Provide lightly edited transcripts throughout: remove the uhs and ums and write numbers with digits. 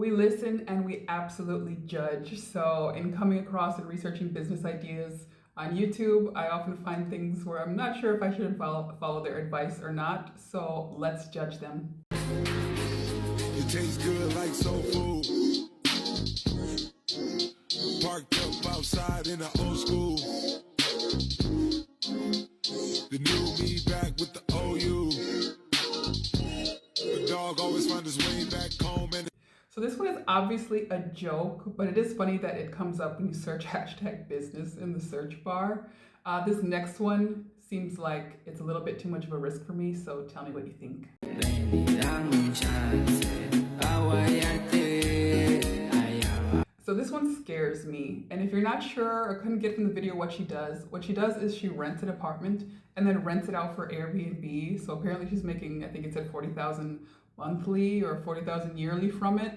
We listen and we absolutely judge. So in coming across and researching business ideas on YouTube, I often find things where I'm not sure if I should follow their advice or not. So let's judge them. It tastes good like soul food. Parked up outside in the old school. The new me back with the OU. The dog always finds his way back home. And so this one is obviously a joke, but it is funny that it comes up when you search #business in the search bar. This next one seems like it's a little bit too much of a risk for me, so tell me what you think. So this one scares me, and if you're not sure or couldn't get from the video what she does is she rents an apartment and then rents it out for Airbnb. So apparently she's making, I think it said 40,000 monthly or 40,000 yearly from it.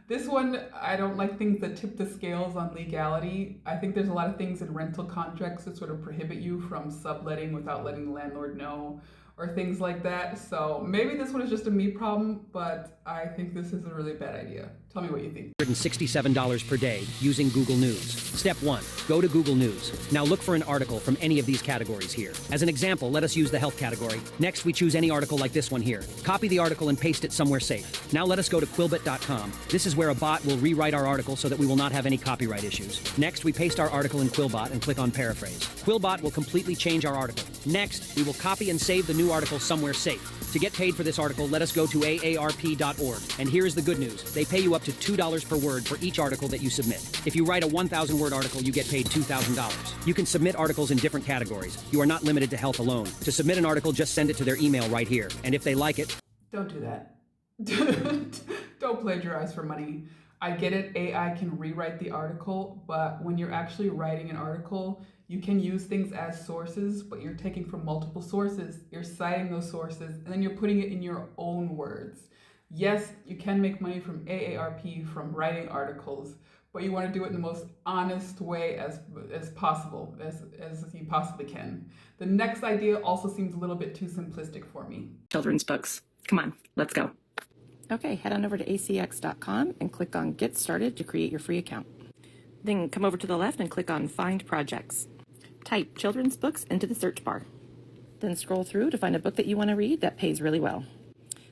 This one, I don't like things that tip the scales on legality. I think there's a lot of things in rental contracts that sort of prohibit you from subletting without letting the landlord know, or things like that. So maybe this one is just a me problem, but I think this is a really bad idea. Tell me what you think. $167 per day using Google News. Step 1, go to Google News. Now look for an article from any of these categories here. As an example, let us use the health category. Next, we choose any article like this one here. Copy the article and paste it somewhere safe. Now let us go to quillbit.com. This is where a bot will rewrite our article so that we will not have any copyright issues. Next, we paste our article in Quillbot and click on paraphrase. Quillbot will completely change our article. Next, we will copy and save the new article somewhere safe. To get paid for this article, let us go to aarp.org. And here is the good news. They pay you up to $2 per word for each article that you submit. If you write a 1,000-word article, you get paid $2,000. You can submit articles in different categories. You are not limited to health alone. To submit an article, just send it to their email right here. And if they like it... Don't do that. Don't plagiarize for money. I get it, AI can rewrite the article, but when you're actually writing an article, you can use things as sources, but you're taking from multiple sources, you're citing those sources, and then you're putting it in your own words. Yes, you can make money from AARP from writing articles, but you want to do it in the most honest way as possible, as you possibly can. The next idea also seems a little bit too simplistic for me. Children's books. Come on, let's go. Okay, head on over to acx.com and click on Get Started to create your free account. Then come over to the left and click on Find Projects. Type children's books into the search bar. Then scroll through to find a book that you want to read that pays really well.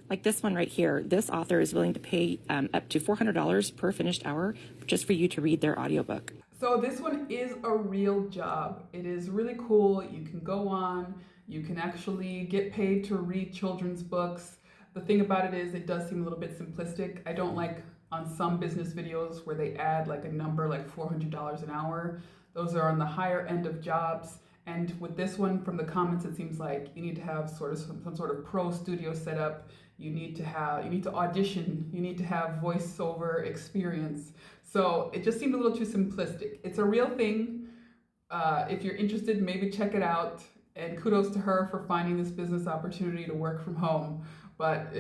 Like this one right here, this author is willing to pay up to $400 per finished hour just for you to read their audiobook. So this one is a real job. It is really cool. You can go on, you can actually get paid to read children's books. The thing about it is it does seem a little bit simplistic. I don't like on some business videos where they add like a number like $400 an hour. Those are on the higher end of jobs. And with this one, from the comments, it seems like you need to have some sort of pro studio setup. You need to audition. You need to have voiceover experience. So it just seemed a little too simplistic. It's a real thing. If you're interested, maybe check it out. And kudos to her for finding this business opportunity to work from home. But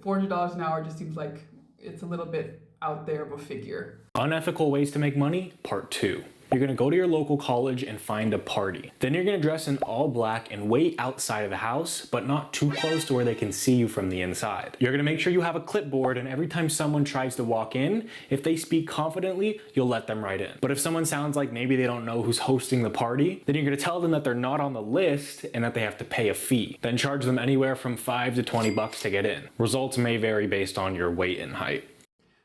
$400 an hour just seems like it's a little bit out there of a figure. Unethical ways to make money, part 2. You're gonna go to your local college and find a party. Then you're gonna dress in all black and wait outside of the house, but not too close to where they can see you from the inside. You're gonna make sure you have a clipboard, and every time someone tries to walk in, if they speak confidently, you'll let them right in. But if someone sounds like maybe they don't know who's hosting the party, then you're gonna tell them that they're not on the list and that they have to pay a fee. Then charge them anywhere from $5 to $20 to get in. Results may vary based on your weight and height.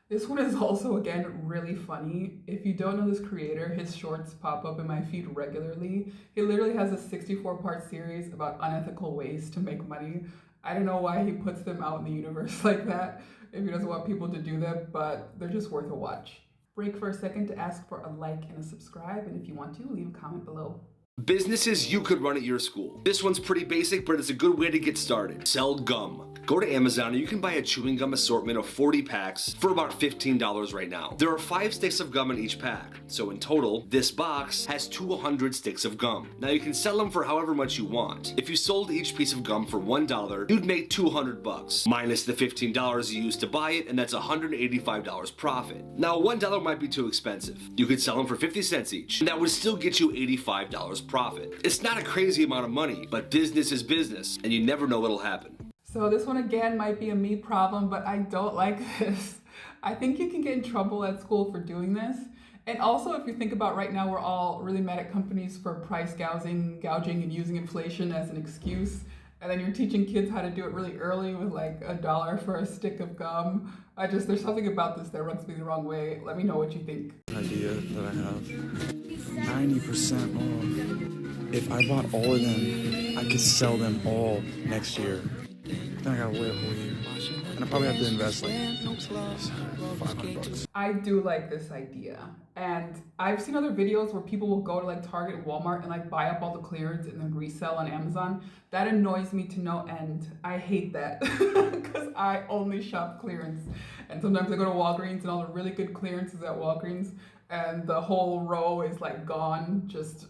This one is also, again, really funny. If you don't know this creator, his shorts pop up in my feed regularly. He literally has a 64-part series about unethical ways to make money. I don't know why he puts them out in the universe like that, if he doesn't want people to do them, but they're just worth a watch. Break for a second to ask for a like and a subscribe, and if you want to, leave a comment below. Businesses you could run at your school. This one's pretty basic, but it's a good way to get started. Sell gum. Go to Amazon and you can buy a chewing gum assortment of 40 packs for about $15 right now. There are 5 sticks of gum in each pack, so in total, this box has 200 sticks of gum. Now you can sell them for however much you want. If you sold each piece of gum for $1, you'd make $200 minus the $15 you used to buy it, and that's $185 profit. Now $1 might be too expensive. You could sell them for 50 cents each, and that would still get you $85 profit. It's not a crazy amount of money, but business is business, and you never know what'll happen. So this one again might be a me problem, but I don't like this. I think you can get in trouble at school for doing this. And also, if you think about right now, we're all really mad at companies for price gouging and using inflation as an excuse. And then you're teaching kids how to do it really early with like $1 for a stick of gum. There's something about this that rubs me the wrong way. Let me know what you think. Idea that I have 90% off. If I bought all of them, I could sell them all next year. Then I gotta wait a whole year. And I probably have to invest like $500. I do like this idea. And I've seen other videos where people will go to like Target and Walmart and like buy up all the clearance and then resell on Amazon. That annoys me to no end. I hate that because I only shop clearance. And sometimes I go to Walgreens and all the really good clearance is at Walgreens and the whole row is like gone, just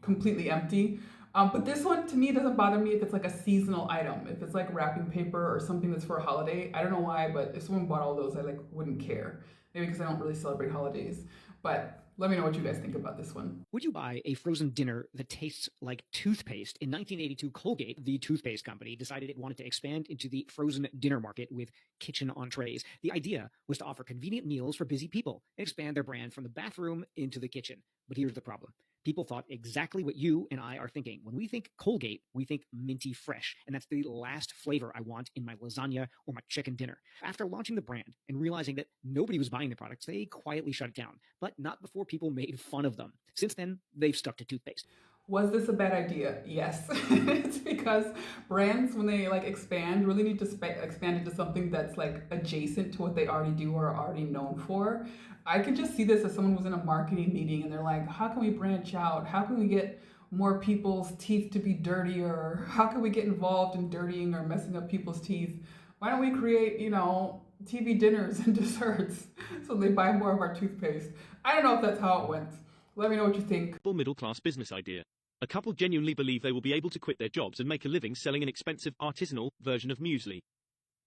completely empty. But this one to me doesn't bother me if it's like a seasonal item. If it's like wrapping paper or something that's for a holiday, I don't know why, but if someone bought all those, I like wouldn't care. Maybe because I don't really celebrate holidays. But let me know what you guys think about this one. Would you buy a frozen dinner that tastes like toothpaste? In 1982, Colgate, the toothpaste company, decided it wanted to expand into the frozen dinner market with kitchen entrees. The idea was to offer convenient meals for busy people and expand their brand from the bathroom into the kitchen. But here's the problem. People thought exactly what you and I are thinking. When we think Colgate, we think minty fresh, and that's the last flavor I want in my lasagna or my chicken dinner. After launching the brand and realizing that nobody was buying the products, they quietly shut it down, but not before people made fun of them. Since then, they've stuck to toothpaste. Was this a bad idea? Yes. It's because brands, when they like expand, really need to expand into something that's like adjacent to what they already do or are already known for. I could just see this as someone was in a marketing meeting and they're like, how can we branch out? How can we get more people's teeth to be dirtier? How can we get involved in dirtying or messing up people's teeth? Why don't we create, TV dinners and desserts so they buy more of our toothpaste? I don't know if that's how it went. Let me know what you think. Middle-class business idea. A couple genuinely believe they will be able to quit their jobs and make a living selling an expensive, artisanal version of muesli.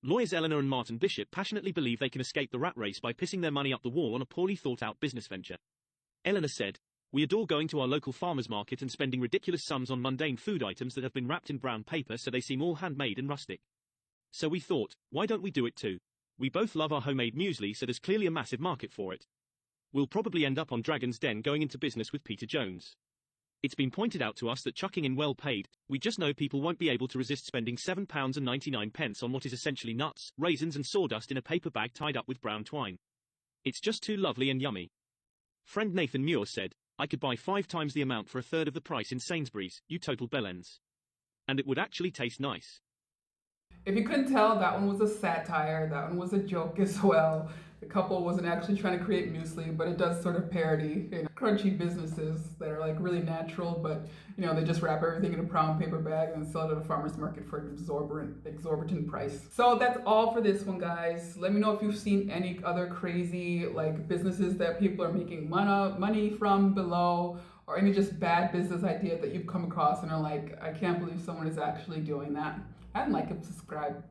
Lawyers Eleanor and Martin Bishop passionately believe they can escape the rat race by pissing their money up the wall on a poorly thought-out business venture. Eleanor said, "We adore going to our local farmers market and spending ridiculous sums on mundane food items that have been wrapped in brown paper so they seem all handmade and rustic. So we thought, why don't we do it too? We both love our homemade muesli, so there's clearly a massive market for it. We'll probably end up on Dragon's Den going into business with Peter Jones. It's been pointed out to us that chucking in well paid, we just know people won't be able to resist spending £7.99 on what is essentially nuts, raisins and sawdust in a paper bag tied up with brown twine. It's just too lovely and yummy." Friend Nathan Muir said, "I could buy 5 times the amount for a third of the price in Sainsbury's, you total bellends. And it would actually taste nice." If you couldn't tell, that one was a satire, that one was a joke as well. The couple wasn't actually trying to create muesli, but it does sort of parody crunchy businesses that are like really natural, but they just wrap everything in a brown paper bag and sell it at a farmer's market for an exorbitant price. So that's all for this one, guys. Let me know if you've seen any other crazy like businesses that people are making money from below, or any just bad business idea that you've come across and are like, I can't believe someone is actually doing that. And like and subscribe.